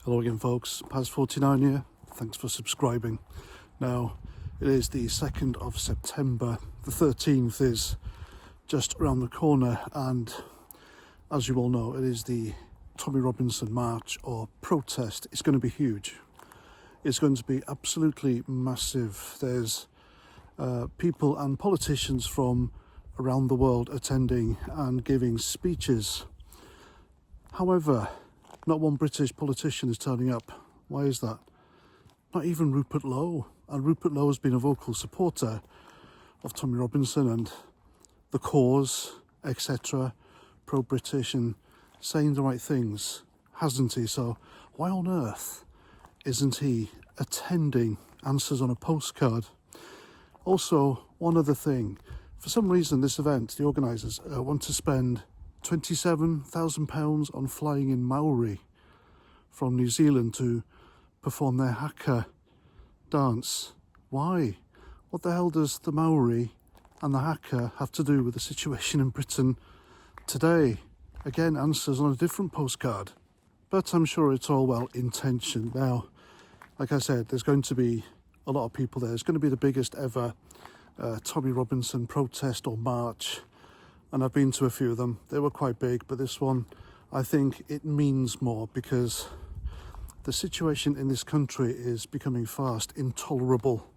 Hello again folks, Paz49 here, thanks for subscribing. Now, it is the 2nd of September, the 13th is just around the corner, and as you all know, it is the Tommy Robinson March or protest. It's going to be huge. It's going to be absolutely massive. There's people and politicians from around the world attending and giving speeches. However, not one British politician is turning up. Why is that? Not even Rupert Lowe. And Rupert Lowe has been a vocal supporter of Tommy Robinson and the cause, etc., pro-British and saying the right things, hasn't he? So why on earth isn't he attending? Answers on a postcard. Also, one other thing. For some reason, this event, the organisers want to spend £27,000 on flying in Maori from New Zealand to perform their haka dance. Why? What the hell does the Maori and the haka have to do with the situation in Britain today? Again, answers on a different postcard. But I'm sure it's all well intentioned. Now, like I said, there's going to be a lot of people there. It's going to be the biggest ever Tommy Robinson protest or march. And I've been to a few of them. They were quite big, but this one, I think it means more because the situation in this country is becoming fast intolerable.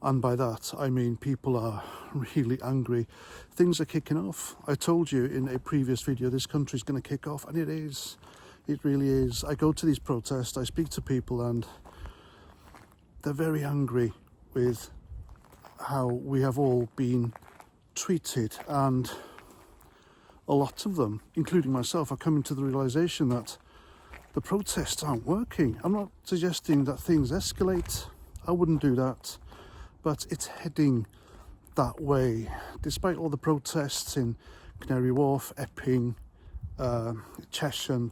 And by that, I mean people are really angry. Things are kicking off. I told you in a previous video, this country's going to kick off, and it is. It really is. I go to these protests, I speak to people, and they're very angry with how we have all been treated, and a lot of them, including myself, are coming to the realization that the protests aren't working. I'm not suggesting that things escalate, I wouldn't do that, but it's heading that way. Despite all the protests in Canary Wharf, Epping, Cheshire,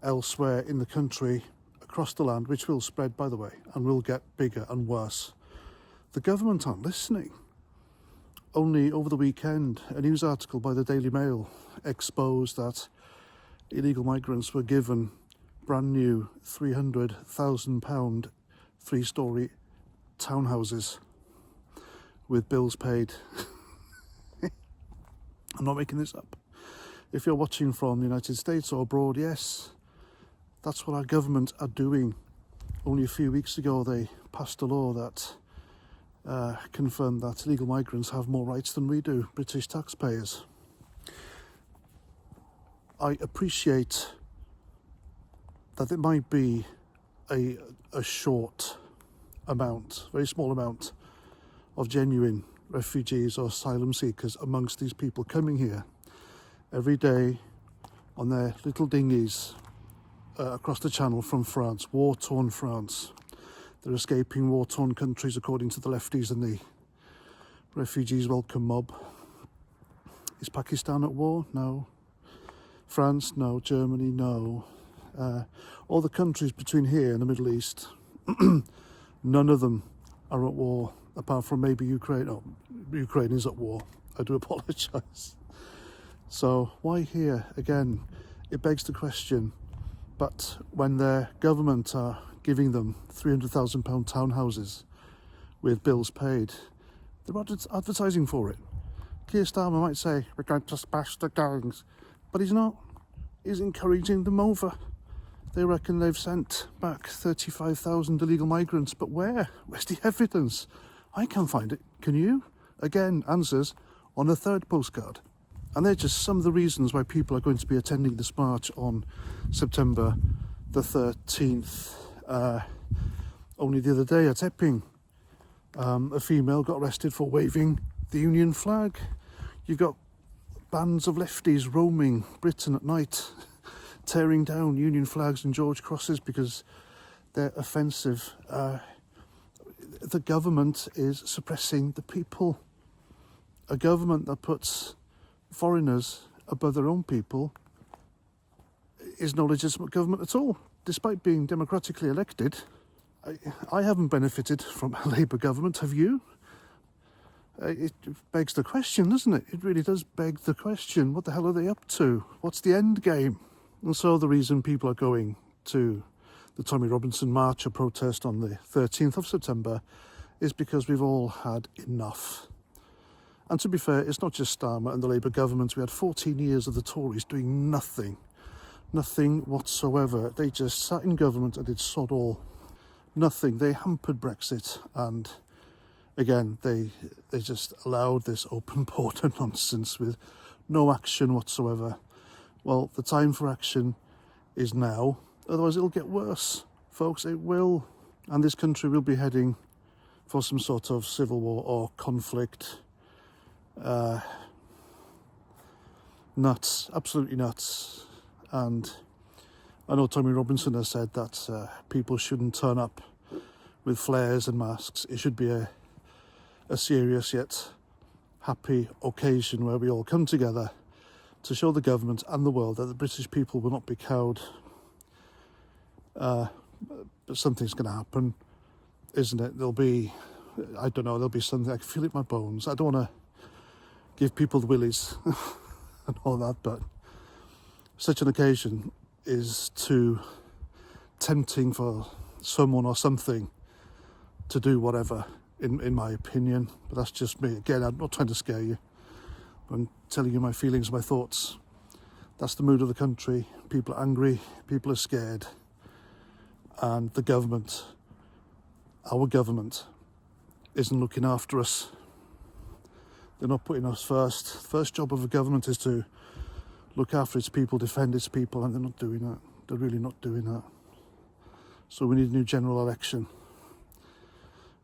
elsewhere in the country, across the land, which will spread, by the way, and will get bigger and worse, the government aren't listening. Only over the weekend, a news article by the Daily Mail exposed that illegal migrants were given brand new £300,000 three-storey townhouses with bills paid. I'm not making this up. If you're watching from the United States or abroad, yes, that's what our government are doing. Only a few weeks ago, they passed a law that confirmed that illegal migrants have more rights than we do, British taxpayers. I appreciate that it might be a short amount, very small amount of genuine refugees or asylum seekers amongst these people coming here every day on their little dinghies across the channel from France, war-torn France. They're escaping war-torn countries, according to the lefties and the refugees welcome mob. Is Pakistan at war? No. France? No. Germany? No. All the countries between here and the Middle East, none of them are at war, apart from maybe Ukraine. Oh, Ukraine is at war. I do apologise. So why here? Again, it begs the question. But when their government are giving them £300,000 townhouses with bills paid, they're advertising for it. Keir Starmer might say, we're going to smash the gangs, but he's not. He's encouraging them over. They reckon they've sent back 35,000 illegal migrants, but where? Where's the evidence? I can't find it. Can you? Again, answers on a third postcard. And they're just some of the reasons why people are going to be attending this march on September the 13th. Only the other day at Epping, a female got arrested for waving the Union flag. You've got bands of lefties roaming Britain at night, tearing down Union flags and George crosses because they're offensive. The government is suppressing the people. A government that puts foreigners above their own people is no legitimate government at all. Despite being democratically elected, I haven't benefited from a Labour government, have you? It begs the question, doesn't it? It really does beg the question. What the hell are they up to? What's the end game? And so the reason people are going to the Tommy Robinson March or protest on the 13th of September is because we've all had enough. And to be fair, it's not just Starmer and the Labour government. We had 14 years of the Tories doing nothing whatsoever. They just sat in government and did sod all. Nothing. They hampered Brexit, and again, they just allowed this open border nonsense with no action whatsoever. Well, the time for action is now, otherwise it'll get worse, folks, it will. And this country will be heading for some sort of civil war or conflict. Nuts, absolutely nuts. And I know Tommy Robinson has said that people shouldn't turn up with flares and masks. It should be a serious yet happy occasion where we all come together to show the government and the world that the British people will not be cowed. But something's going to happen, isn't it? There'll be something. I can feel it in my bones. I don't want to give people the willies and all that, but such an occasion is too tempting for someone or something to do whatever, in my opinion. But that's just me. Again, I'm not trying to scare you. I'm telling you my feelings, my thoughts. That's the mood of the country. People are angry, people are scared. And the government, our government, isn't looking after us. They're not putting us first. The first job of a government is to look after its people, defend its people, and they're not doing that. They're really not doing that. So we need a new general election.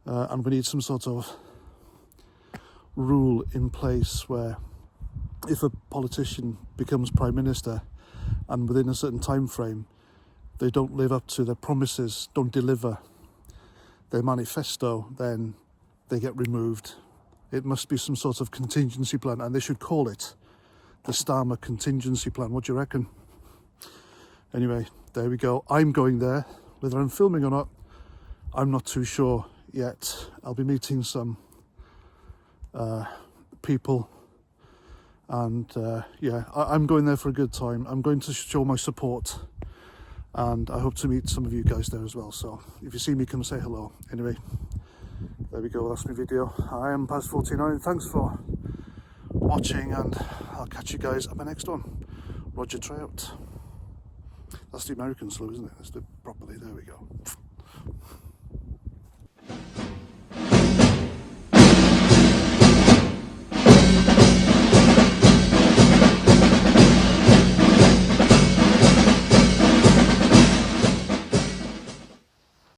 And we need some sort of rule in place where if a politician becomes Prime Minister and within a certain time frame they don't live up to their promises, don't deliver their manifesto, then they get removed. It must be some sort of contingency plan, and they should call it the Starmer contingency plan. What do you reckon? Anyway, there we go. I'm going there. Whether I'm filming or not, I'm not too sure yet. I'll be meeting some people, and I'm going there for a good time. I'm going to show my support, and I hope to meet some of you guys there as well. So if you see me, come say hello. Anyway, there we go. That's my video. I am Paz49. Thanks for watching, and I'll catch you guys at my next one. Roger Trout. That's the American slow, isn't it? Let's do it properly. There we go.